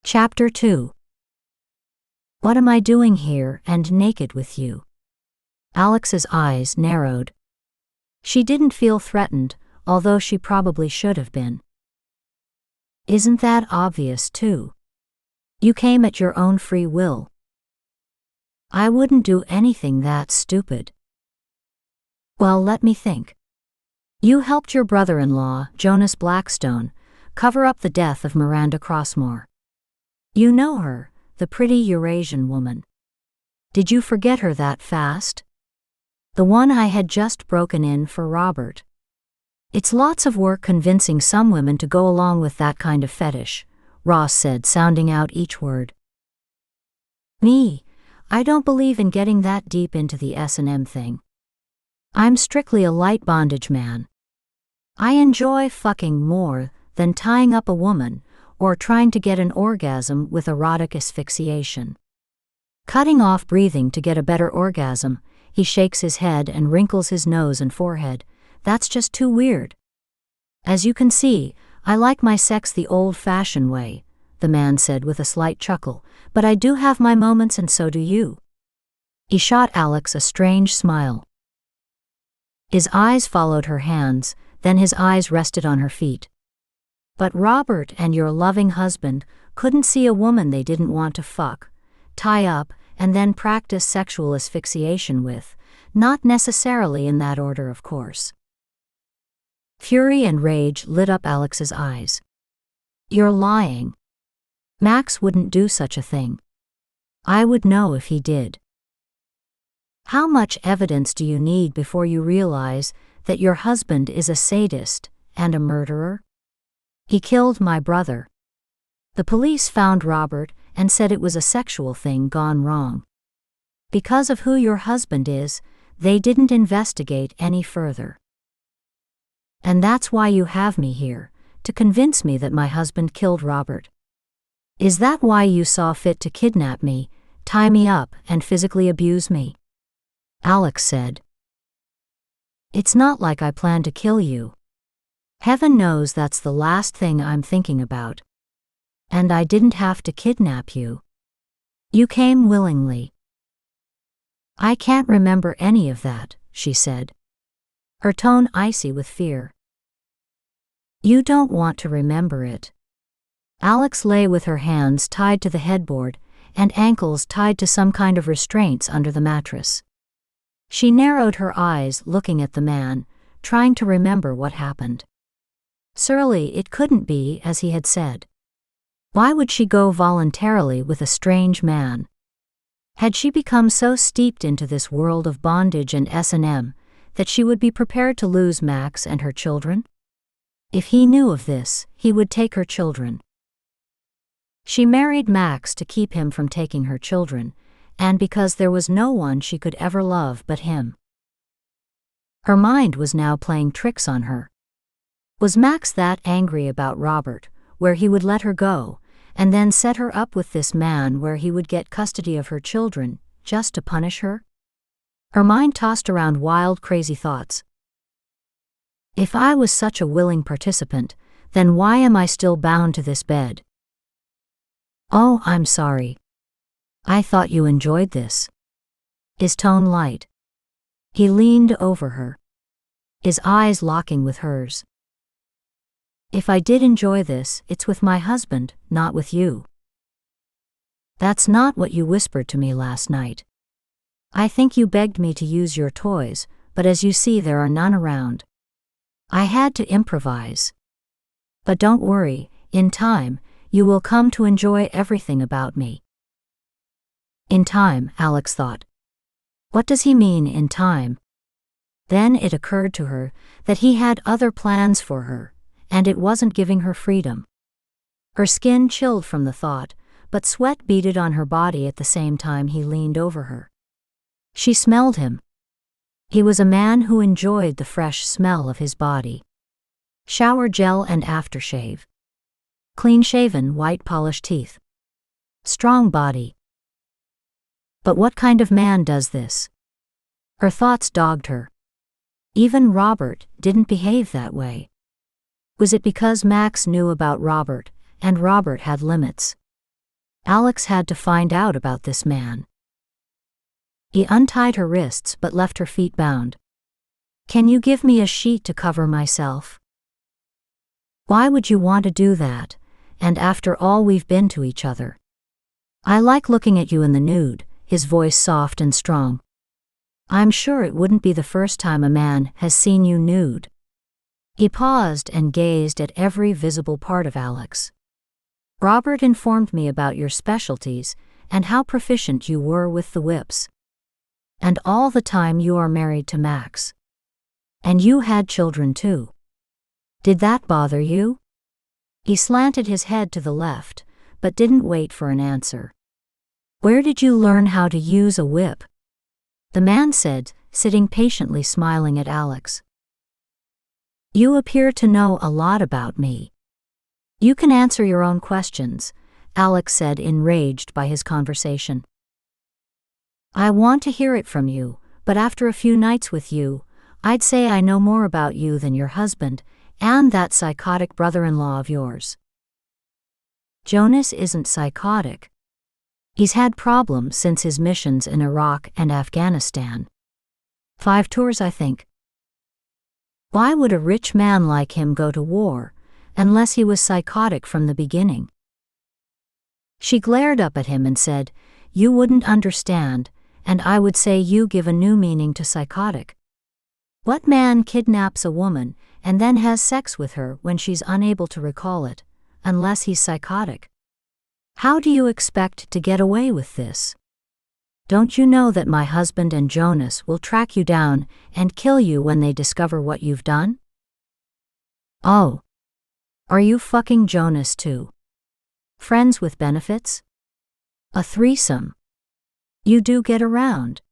Chapter 2. What am I doing here and naked with you? Alex's eyes narrowed. She didn't feel threatened, although she probably should have been. Isn't that obvious too? You came at your own free will. I wouldn't do anything that stupid. Well, let me think. You helped your brother-in-law, Jonas Blackstone, cover up the death of Miranda Crossmore. You know her, the pretty Eurasian woman. Did you forget her that fast? The one I had just broken in for Robert. It's lots of work convincing some women to go along with that kind of fetish, Ross said, sounding out each word. Me, I don't believe in getting that deep into the S&M thing. I'm strictly a light bondage man. I enjoy fucking more than tying up a woman or trying to get an orgasm with erotic asphyxiation. Cutting off breathing to get a better orgasm, he shakes his head and wrinkles his nose and forehead. That's just too weird. As you can see, I like my sex the old-fashioned way, the man said with a slight chuckle, but I do have my moments and so do you. He shot Alex a strange smile. His eyes followed her hands, then his eyes rested on her feet. But Robert and your loving husband couldn't see a woman they didn't want to fuck, tie up, and then practice sexual asphyxiation with, not necessarily in that order, of course. Fury and rage lit up Alex's eyes. You're lying. Max wouldn't do such a thing. I would know if he did. How much evidence do you need before you realize that your husband is a sadist and a murderer? He killed my brother. The police found Robert and said it was a sexual thing gone wrong. Because of who your husband is, they didn't investigate any further. And that's why you have me here, to convince me that my husband killed Robert. Is that why you saw fit to kidnap me, tie me up, and physically abuse me? Alex said. It's not like I plan to kill you. Heaven knows that's the last thing I'm thinking about. And I didn't have to kidnap you. You came willingly. I can't remember any of that, she said, her tone icy with fear. You don't want to remember it. Alex lay with her hands tied to the headboard and ankles tied to some kind of restraints under the mattress. She narrowed her eyes looking at the man, trying to remember what happened. Surely it couldn't be as he had said. Why would she go voluntarily with a strange man? Had she become so steeped into this world of bondage and S&M that she would be prepared to lose Max and her children? If he knew of this, he would take her children. She married Max to keep him from taking her children, and because there was no one she could ever love but him. Her mind was now playing tricks on her. Was Max that angry about Robert, where he would let her go, and then set her up with this man where he would get custody of her children, just to punish her? Her mind tossed around wild, crazy thoughts. If I was such a willing participant, then why am I still bound to this bed? Oh, I'm sorry. I thought you enjoyed this. His tone light. He leaned over her, his eyes locking with hers. If I did enjoy this, it's with my husband, not with you. That's not what you whispered to me last night. I think you begged me to use your toys, but as you see there are none around. I had to improvise. But don't worry, in time, you will come to enjoy everything about me. In time, Alex thought. What does he mean, in time? Then it occurred to her that he had other plans for her, and it wasn't giving her freedom. Her skin chilled from the thought, but sweat beaded on her body at the same time he leaned over her. She smelled him. He was a man who enjoyed the fresh smell of his body. Shower gel and aftershave. Clean-shaven, white-polished teeth. Strong body. But what kind of man does this? Her thoughts dogged her. Even Robert didn't behave that way. Was it because Max knew about Robert, and Robert had limits? Alex had to find out about this man. He untied her wrists but left her feet bound. Can you give me a sheet to cover myself? Why would you want to do that, and after all we've been to each other? I like looking at you in the nude, his voice soft and strong. I'm sure it wouldn't be the first time a man has seen you nude. He paused and gazed at every visible part of Alex. Robert informed me about your specialties and how proficient you were with the whips. And all the time you are married to Max. And you had children too. Did that bother you? He slanted his head to the left, but didn't wait for an answer. Where did you learn how to use a whip? The man said, sitting patiently smiling at Alex. You appear to know a lot about me. You can answer your own questions, Alex said, enraged by his conversation. I want to hear it from you, but after a few nights with you, I'd say I know more about you than your husband and that psychotic brother-in-law of yours. Jonas isn't psychotic. He's had problems since his missions in Iraq and Afghanistan. 5 tours, I think. Why would a rich man like him go to war, unless he was psychotic from the beginning? She glared up at him and said, You wouldn't understand, and I would say you give a new meaning to psychotic. What man kidnaps a woman and then has sex with her when she's unable to recall it, unless he's psychotic? How do you expect to get away with this? Don't you know that my husband and Jonas will track you down and kill you when they discover what you've done? Oh. Are you fucking Jonas too? Friends with benefits? A threesome? You do get around.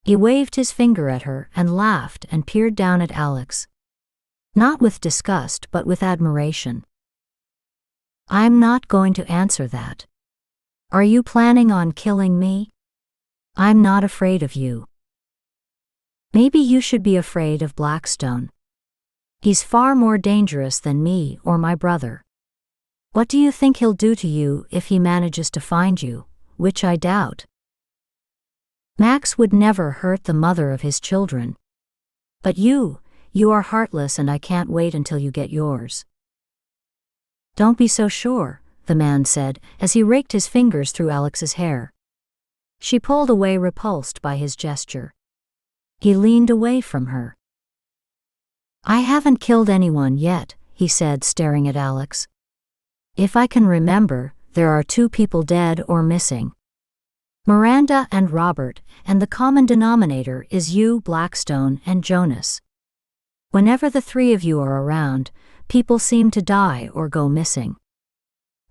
He waved his finger at her and laughed and peered down at Alex. Not with disgust but with admiration. I'm not going to answer that. Are you planning on killing me? I'm not afraid of you. Maybe you should be afraid of Blackstone. He's far more dangerous than me or my brother. What do you think he'll do to you if he manages to find you, which I doubt? Max would never hurt the mother of his children. But you are heartless and I can't wait until you get yours. Don't be so sure, the man said, as he raked his fingers through Alex's hair. She pulled away, repulsed by his gesture. He leaned away from her. I haven't killed anyone yet, he said, staring at Alex. If I can remember, there are 2 people dead or missing. Miranda and Robert, and the common denominator is you, Blackstone, and Jonas. Whenever the 3 of you are around, people seem to die or go missing.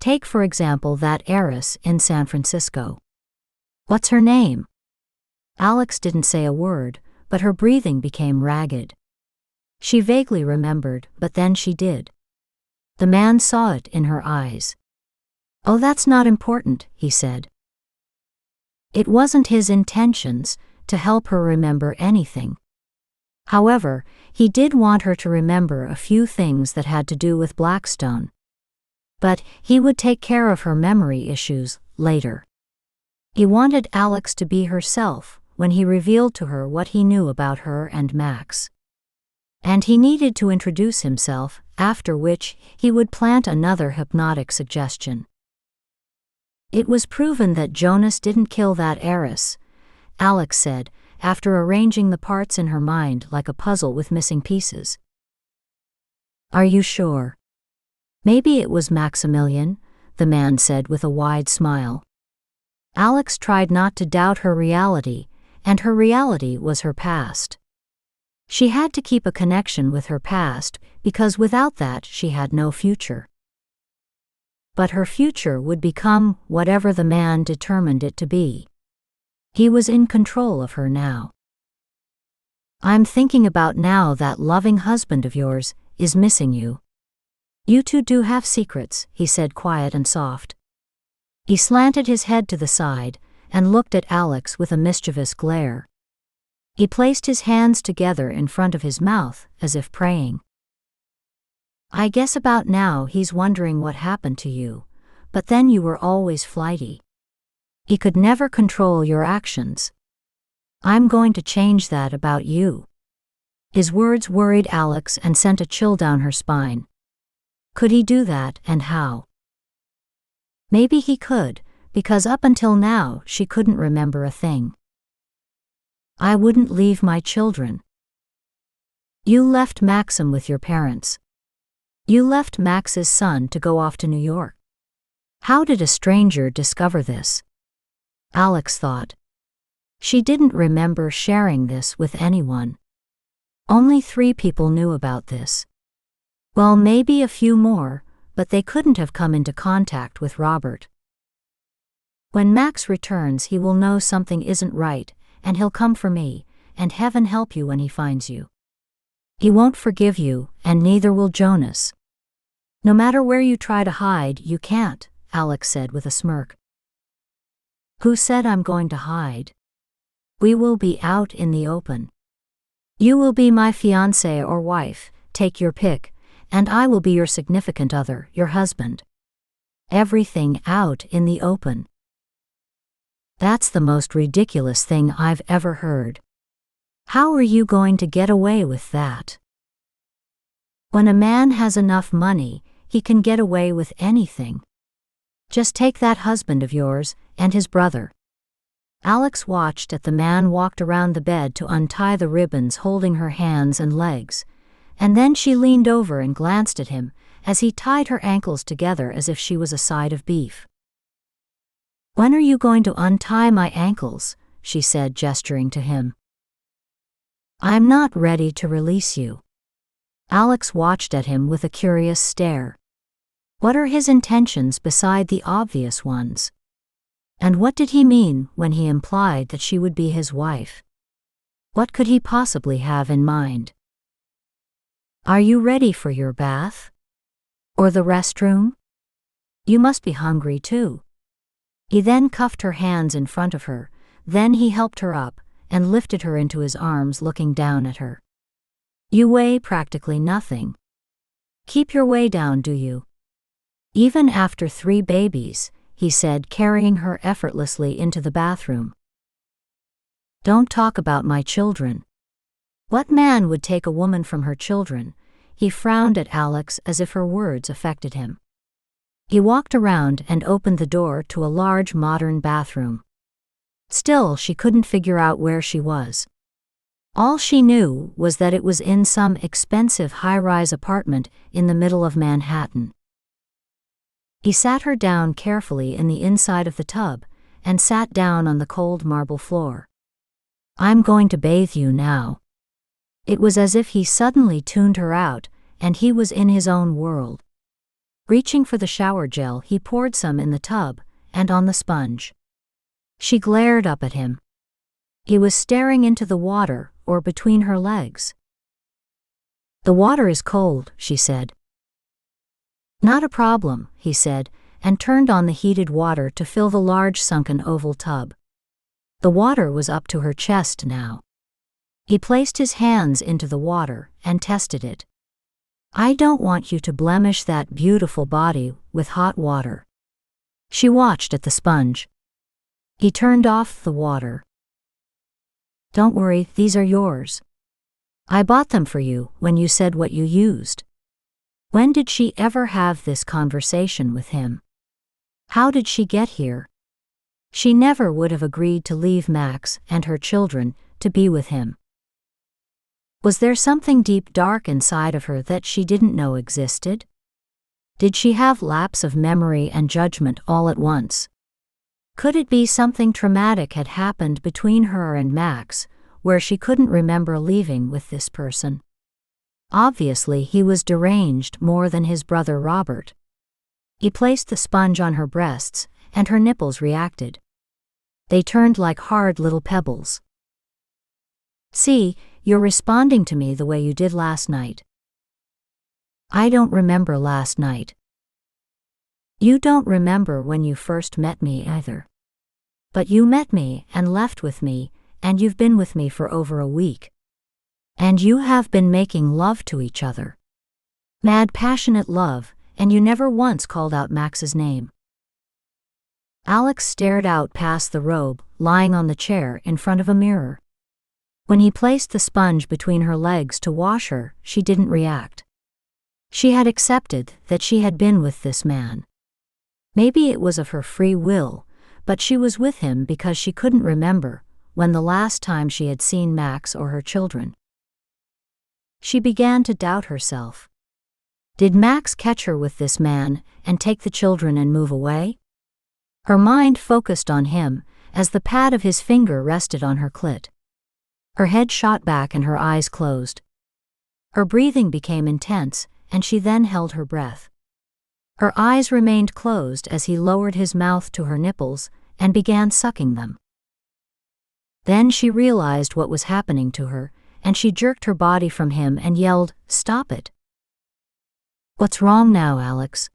Take for example that heiress in San Francisco. What's her name? Alex didn't say a word, but her breathing became ragged. She vaguely remembered, but then she did. The man saw it in her eyes. Oh, that's not important, he said. It wasn't his intentions to help her remember anything. However, he did want her to remember a few things that had to do with Blackstone. But he would take care of her memory issues later. He wanted Alex to be herself when he revealed to her what he knew about her and Max. And he needed to introduce himself, after which he would plant another hypnotic suggestion. It was proven that Jonas didn't kill that heiress, Alex said, after arranging the parts in her mind like a puzzle with missing pieces. Are you sure? Maybe it was Maximilian, the man said with a wide smile. Alex tried not to doubt her reality, and her reality was her past. She had to keep a connection with her past, because without that she had no future. But her future would become whatever the man determined it to be. He was in control of her now. I'm thinking about now that loving husband of yours is missing you. You 2 do have secrets, he said, quiet and soft. He slanted his head to the side and looked at Alex with a mischievous glare. He placed his hands together in front of his mouth as if praying. I guess about now he's wondering what happened to you, But then you were always flighty. He could never control your actions. I'm going to change that about you." His words worried Alex and sent a chill down her spine. Could he do that, and how? Maybe he could, because up until now she couldn't remember a thing. "I wouldn't leave my children." "You left Maxim with your parents. You left Max's son to go off to New York. How did a stranger discover this?" Alex thought. She didn't remember sharing this with anyone. Only 3 people knew about this. Well, maybe a few more, but they couldn't have come into contact with Robert. "When Max returns, he will know something isn't right, and he'll come for me, and heaven help you when he finds you. He won't forgive you, and neither will Jonas. No matter where you try to hide, you can't," Alex said with a smirk. "Who said I'm going to hide? We will be out in the open. You will be my fiancé or wife, take your pick, and I will be your significant other, your husband. Everything out in the open." That's the most ridiculous thing I've ever heard. How are you going to get away with that? When a man has enough money, he can get away with anything. Just take that husband of yours, and his brother. Alex watched as the man walked around the bed to untie the ribbons holding her hands and legs, and then she leaned over and glanced at him as he tied her ankles together as if she was a side of beef. "When are you going to untie my ankles?" she said, gesturing to him. "I'm not ready to release you." Alex watched at him with a curious stare. What are his intentions beside the obvious ones? And what did he mean when he implied that she would be his wife? What could he possibly have in mind? "Are you ready for your bath? Or the restroom? You must be hungry too." He then cuffed her hands in front of her, then he helped her up and lifted her into his arms, looking down at her. "You weigh practically nothing. Keep your way down, do you? Even after 3 babies, he said, carrying her effortlessly into the bathroom. "Don't talk about my children." What man would take a woman from her children? He frowned at Alex as if her words affected him. He walked around and opened the door to a large modern bathroom. Still, she couldn't figure out where she was. All she knew was that it was in some expensive high-rise apartment in the middle of Manhattan. He sat her down carefully in the inside of the tub and sat down on the cold marble floor. "I'm going to bathe you now." It was as if he suddenly tuned her out, and he was in his own world. Reaching for the shower gel, he poured some in the tub and on the sponge. She glared up at him. He was staring into the water or between her legs. "The water is cold," she said. "Not a problem," he said, and turned on the heated water to fill the large sunken oval tub. The water was up to her chest now. He placed his hands into the water and tested it. "I don't want you to blemish that beautiful body with hot water." She watched at the sponge. He turned off the water. "Don't worry, these are yours. I bought them for you when you said what you used." When did she ever have this conversation with him? How did she get here? She never would have agreed to leave Max and her children to be with him. Was there something deep dark inside of her that she didn't know existed? Did she have lapse of memory and judgment all at once? Could it be something traumatic had happened between her and Max, where she couldn't remember leaving with this person? Obviously, he was deranged more than his brother Robert. He placed the sponge on her breasts, and her nipples reacted. They turned like hard little pebbles. "See, you're responding to me the way you did last night." "I don't remember last night." "You don't remember when you first met me either. But you met me and left with me, and you've been with me for over a week. And you have been making love to each other. Mad, passionate love, and you never once called out Max's name. Alex stared out past the robe, lying on the chair in front of a mirror. When he placed the sponge between her legs to wash her, she didn't react. She had accepted that she had been with this man. Maybe it was of her free will, but she was with him because she couldn't remember when the last time she had seen Max or her children. She began to doubt herself. Did Max catch her with this man and take the children and move away? Her mind focused on him as the pad of his finger rested on her clit. Her head shot back and her eyes closed. Her breathing became intense, and she then held her breath. Her eyes remained closed as he lowered his mouth to her nipples and began sucking them. Then she realized what was happening to her, and she jerked her body from him and yelled, "Stop it." "What's wrong now, Alex?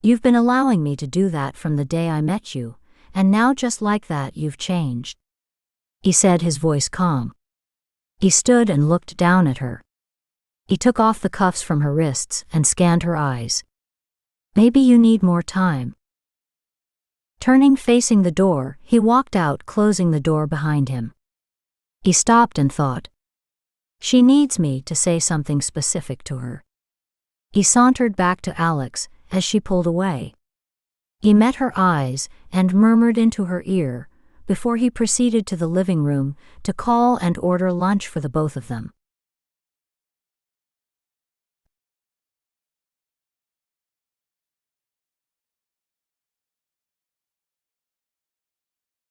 You've been allowing me to do that from the day I met you, and now just like that you've changed," he said, his voice calm. He stood and looked down at her. He took off the cuffs from her wrists and scanned her eyes. "Maybe you need more time." Turning facing the door, he walked out, closing the door behind him. He stopped and thought, "She needs me to say something specific to her." He sauntered back to Alex as she pulled away. He met her eyes and murmured into her ear before he proceeded to the living room to call and order lunch for the both of them.